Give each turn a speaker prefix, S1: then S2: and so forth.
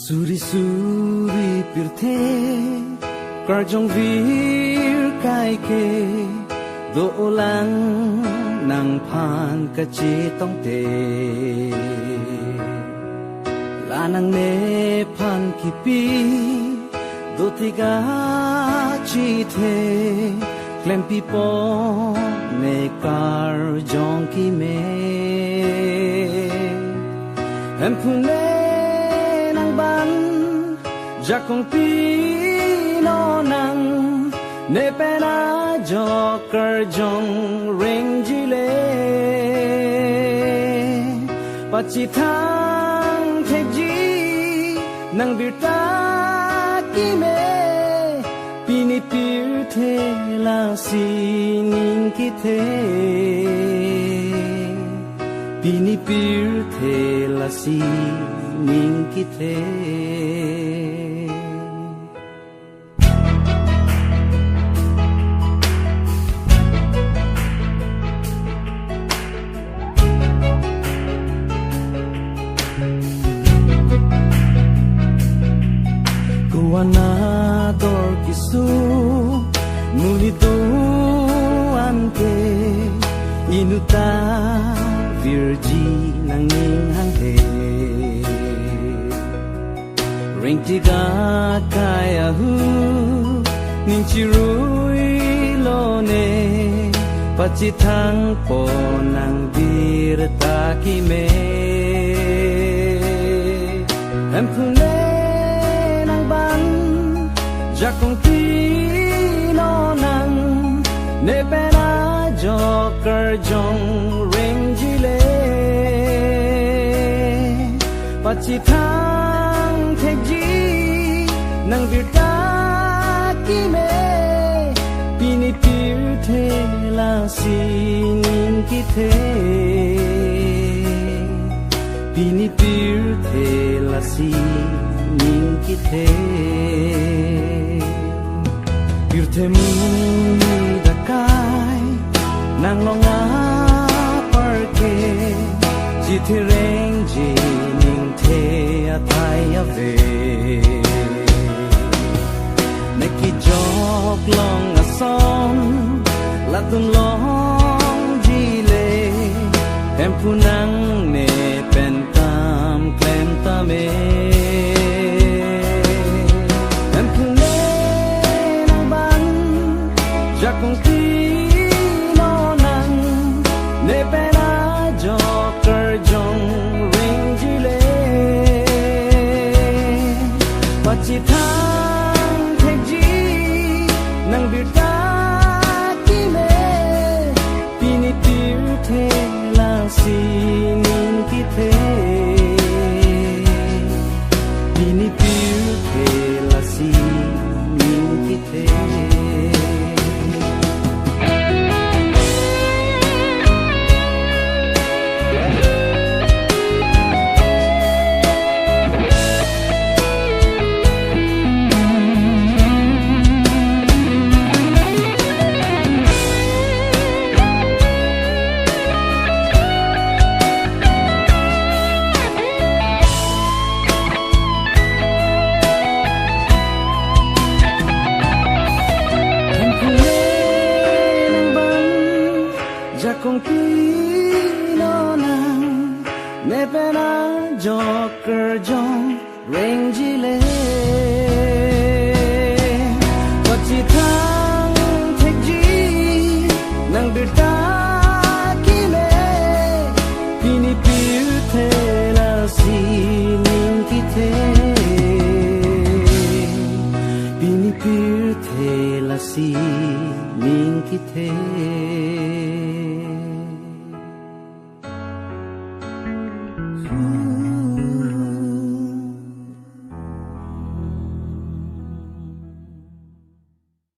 S1: Suri suri pirthe karjong vir kai ke do lang nang phan ka chi tong te la nang ne phan ki pi do ti ga chi the klem pi po ne karjong ki me em phune ban jakong pino nang ne pena joker jong ring jile pachi thang thek ji nang birta ki me pini pir the la si ning ki the pini pir the la si ning ki the kuana dor kisu muli tu ante inuta virgi nang ning hang he ring tiga kaya hu ning chirui lo ne pachi thang po nang bir ta ki me em phune nang ban jakong pino nang ne pena joker jong ring jile pachi thang thek ji nang virta ki me pini pir the la si ning ki the pini pir the la si ning ki the pir the mu da kai nang longa par ke ji the reng ji ning the a thai a ve neki jok long a som la tun long ji le em phu nang ne pen tam klem ta me em phu ne nang ban jakong ti no nang ne pe na joker jong ring ji le pachi thang thek ji nang birta ki me pini pir the la si ning ki the pini pir the la si ning ki the jakong pino nang ne pena joker jong ring jile pachi thang thek ji nang birta ki me pini pir the la si ning ki the pini pir the la si ning ki the